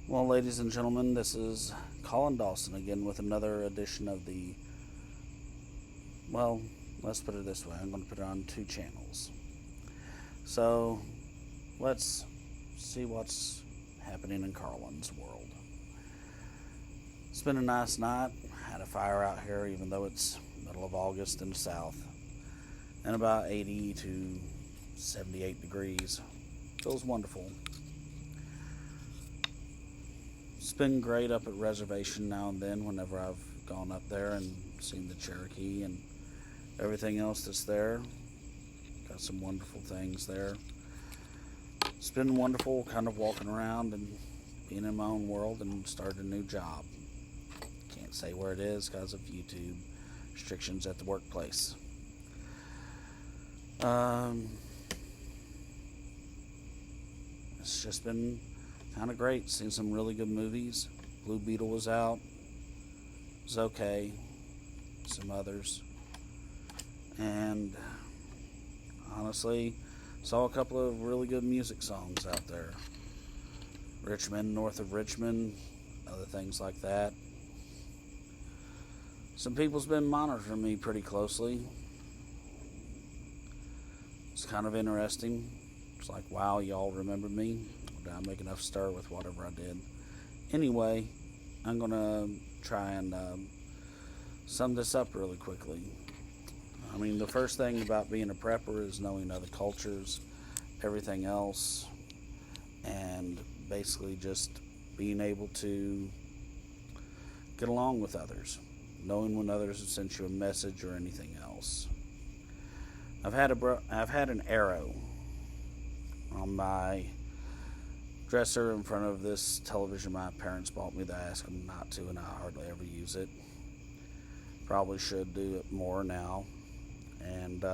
Well, ladies and gentlemen, this is Colin Dawson again with another edition of well, let's put it this way. I'm going to put it on two channels. So, let's see what's happening in Carlin's world. It's been a nice night. Had a fire out here, even though it's middle of August in the south. And about 80 to 78 degrees. Feels wonderful. It's been great up at reservation now and then whenever I've gone up there and seen the Cherokee and everything else that's there. Got some wonderful things there. It's been wonderful kind of walking around and being in my own world and started a new job. Can't say where it is because of YouTube restrictions at the workplace. It's just been kind of great. Seen some really good movies. Blue Beetle was out. It was okay. Some others. And honestly, saw a couple of really good music songs out there. Richmond, north of Richmond, other things like that. Some people's been monitoring me pretty closely. It's kind of interesting. It's like, wow, y'all remember me? Did I make enough stir with whatever I did? Anyway, I'm going to try and sum this up really quickly. I mean, the first thing about being a prepper is knowing other cultures, everything else, and basically just being able to get along with others, knowing when others have sent you a message or anything else. I've had an arrow on my dresser in front of this television my parents bought me. They asked them not to, and I hardly ever use it. Probably should do it more now. And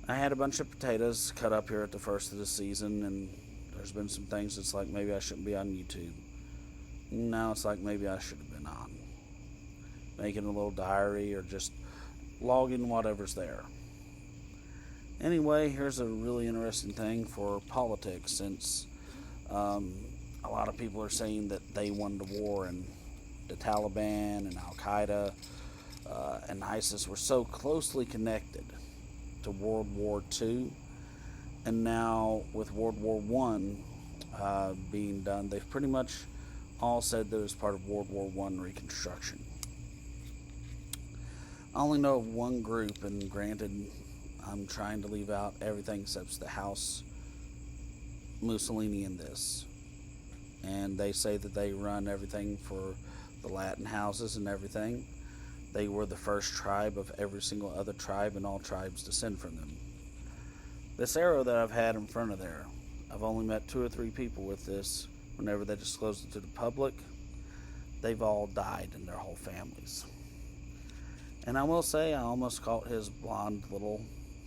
I had a bunch of potatoes cut up here at the first of the season, and there's been some things that's like maybe I shouldn't be on YouTube. Now it's like maybe I should have been on. Making a little diary or just logging whatever's there. Anyway, here's a really interesting thing for politics, since a lot of people are saying that they won the war and the Taliban and Al-Qaeda and ISIS were so closely connected to World War II, and now with World War I being done, they've pretty much all said that it was part of World War I Reconstruction. I only know of one group, and granted, I'm trying to leave out everything except the house Musolini in this. And they say that they run everything for the Latin houses and everything. They were the first tribe of every single other tribe, and all tribes descend from them. This arrow that I've had in front of there, I've only met 2 or 3 people with this. Whenever they disclosed it to the public, they've all died and their whole families. And I will say, I almost caught his blonde little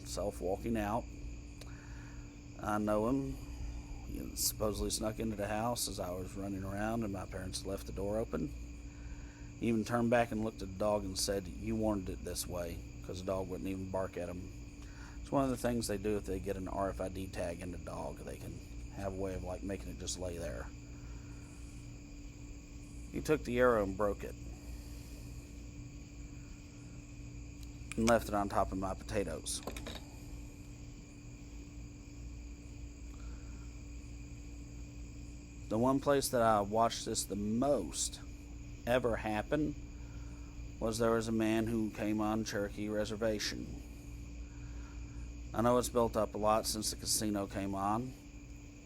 self walking out. I know him. He supposedly snuck into the house as I was running around and my parents left the door open. He even turned back and looked at the dog and said, "You wanted it this way," because the dog wouldn't even bark at him. It's one of the things they do if they get an RFID tag in the dog. They can have a way of like making it just lay there. He took the arrow and broke it. And left it on top of my potatoes. The one place that I watched this the most ever happen was there was a man who came on Cherokee Reservation. I know it's built up a lot since the casino came on.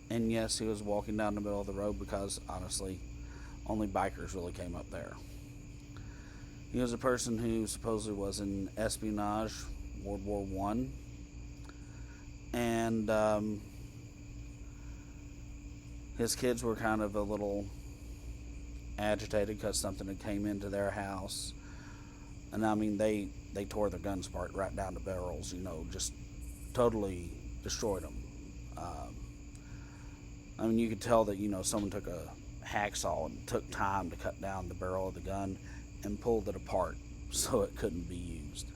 And yes, he was walking down the middle of the road because, honestly, only bikers really came up there. He was a person who supposedly was in espionage, World War I. And his kids were kind of a little agitated because something had came into their house. And I mean, they tore their guns apart right down to barrels, just totally destroyed them. I mean, you could tell that, someone took a hacksaw and took time to cut down the barrel of the gun and pulled it apart so it couldn't be used.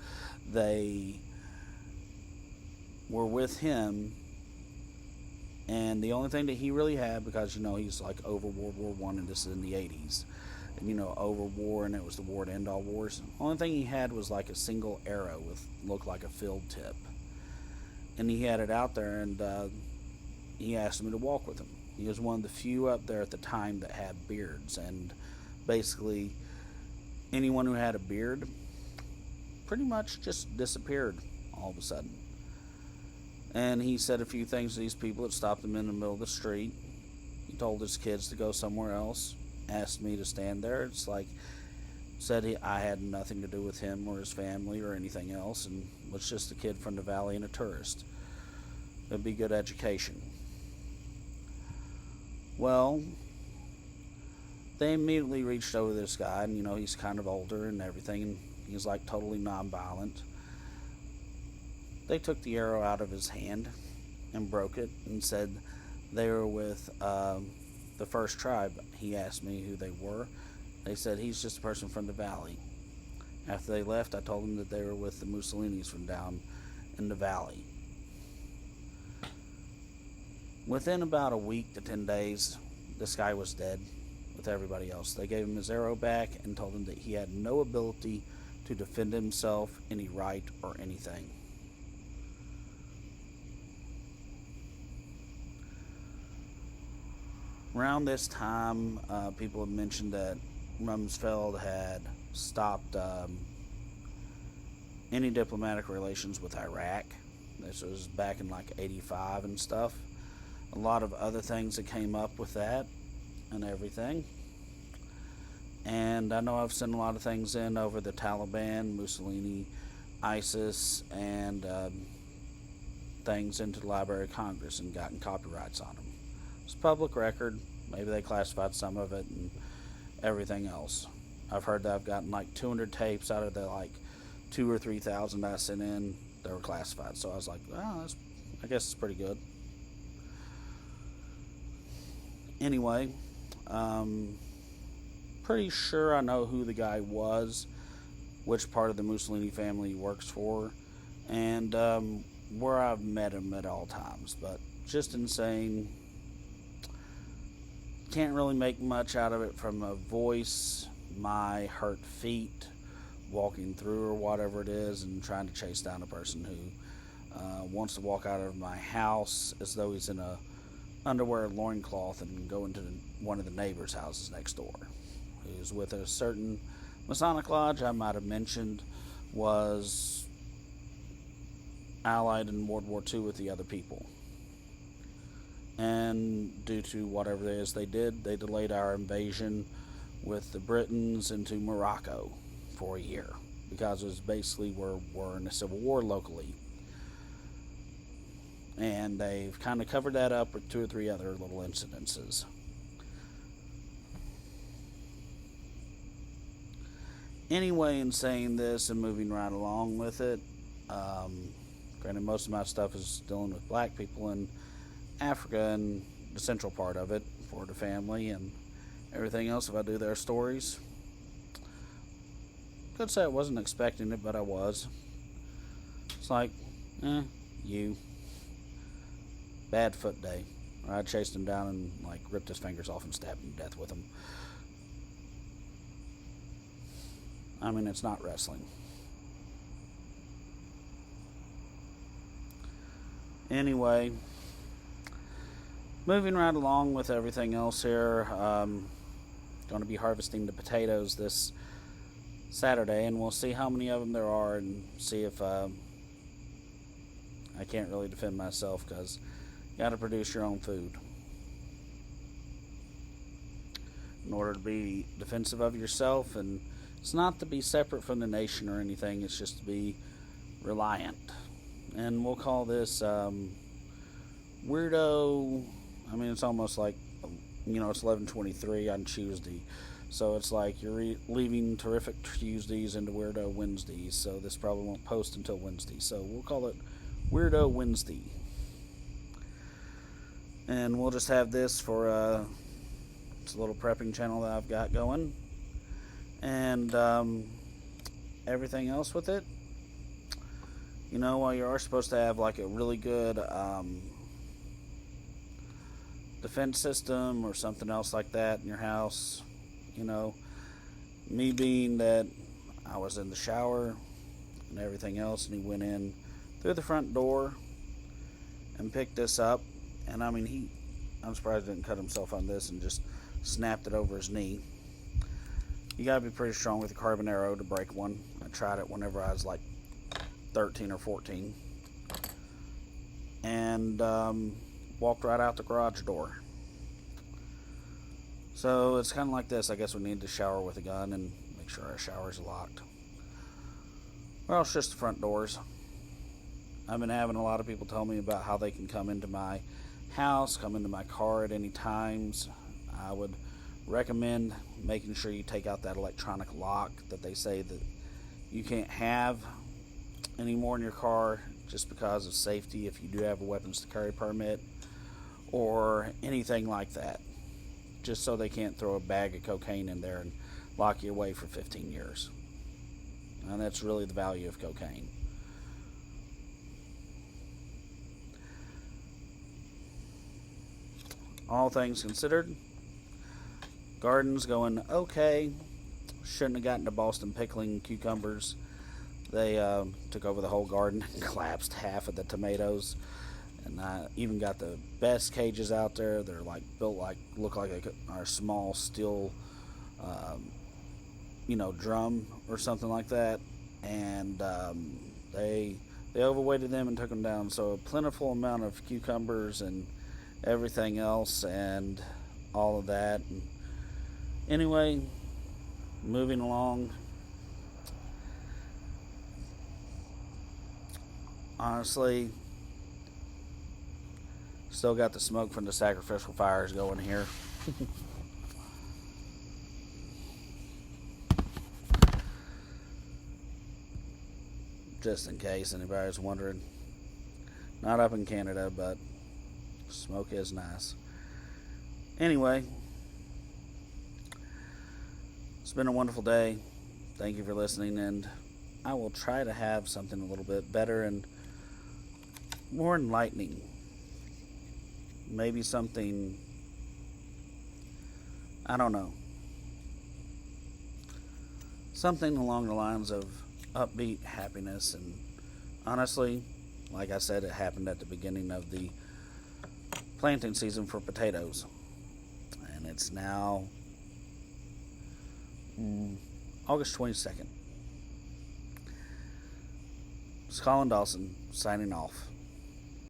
They were with him And the only thing that he really had, because he's like over World War One, and this is in the '80s, and over war, and it was the war to end all wars. The only thing he had was like a single arrow with looked like a field tip, and he had it out there, and he asked me to walk with him. He was one of the few up there at the time that had beards, and basically anyone who had a beard pretty much just disappeared all of a sudden. And he said a few things to these people that stopped him in the middle of the street. He told his kids to go somewhere else, asked me to stand there. It's like, I had nothing to do with him or his family or anything else, and was just a kid from the valley and a tourist. It'd be good education. Well, they immediately reached over to this guy, and he's kind of older and everything, and he's like totally nonviolent. They took the arrow out of his hand and broke it, and said they were with the first tribe. He asked me who they were. They said he's just a person from the valley. After they left, I told them that they were with the Musolinis from down in the valley. Within about a week to 10 days, this guy was dead with everybody else. They gave him his arrow back and told him that he had no ability to defend himself, any right, or anything. Around this time, people have mentioned that Rumsfeld had stopped any diplomatic relations with Iraq. This was back in like '85 and stuff. A lot of other things that came up with that and everything. And I know I've sent a lot of things in over the Taliban, Musolini, ISIS, and things into the Library of Congress and gotten copyrights on them. It's public record. Maybe they classified some of it and everything else. I've heard that I've gotten like 200 tapes out of the like 2,000 or 3,000 I sent in that were classified. So I was like, I guess it's pretty good. Anyway, pretty sure I know who the guy was, which part of the Mussolini family he works for, and where I've met him at all times. But just insane. Can't really make much out of it from a voice, my hurt feet, walking through or whatever it is, and trying to chase down a person who wants to walk out of my house as though he's in a underwear loincloth and go into one of the neighbors' houses next door. Who's with a certain Masonic lodge I might have mentioned was allied in World War II with the other people. And due to whatever it is they did, they delayed our invasion with the Britons into Morocco for a year, because it was basically we're in a civil war locally. And they've kind of covered that up with 2 or 3 other little incidences. Anyway, in saying this and moving right along with it, granted most of my stuff is dealing with black people in Africa and the central part of it for the family and everything else. If I do their stories, could say I wasn't expecting it, but I was. It's like, you. Bad foot day. I chased him down and like ripped his fingers off and stabbed him to death with them. I mean, it's not wrestling. Anyway, moving right along with everything else here. Going to be harvesting the potatoes this Saturday, and we'll see how many of them there are and see if I can't really defend myself, because you got to produce your own food in order to be defensive of yourself. And it's not to be separate from the nation or anything, it's just to be reliant. And we'll call this weirdo. I mean, it's almost like, it's 11:23 on Tuesday, so it's like you're leaving terrific Tuesdays into weirdo Wednesdays, so this probably won't post until Wednesday, so we'll call it Weirdo Wednesday. And we'll just have this for it's a little prepping channel that I've got going, and everything else with it. While you are supposed to have like a really good defense system or something else like that in your house. You know, me being that I was in the shower and everything else, and he went in through the front door and picked this up. And I mean, I'm surprised he didn't cut himself on this and just snapped it over his knee. You gotta be pretty strong with a carbon arrow to break one. I tried it whenever I was like 13 or 14. And walked right out the garage door. So it's kind of like this. I guess we need to shower with a gun and make sure our shower's locked. Well, it's just the front doors. I've been having a lot of people tell me about how they can come into my house, come into my car at any times. I would recommend making sure you take out that electronic lock that they say that you can't have anymore in your car just because of safety if you do have a weapons to carry permit or anything like that, just so they can't throw a bag of cocaine in there and lock you away for 15 years. And that's really the value of cocaine. All things considered, garden's going okay. Shouldn't have gotten to Boston pickling cucumbers. They took over the whole garden and collapsed half of the tomatoes. And I even got the best cages out there. They're like built like, look like a small steel, drum or something like that. And they overweighted them and took them down. So a plentiful amount of cucumbers and everything else and all of that. And anyway, moving along. Honestly, still got the smoke from the sacrificial fires going here. Just in case anybody's wondering. Not up in Canada, but smoke is nice. Anyway, it's been a wonderful day. Thank you for listening, and I will try to have something a little bit better and more enlightening. Maybe something, I don't know, something along the lines of upbeat happiness. And honestly, like I said, it happened at the beginning of the planting season for potatoes, and it's now August 22nd. It's Colin Dawson signing off.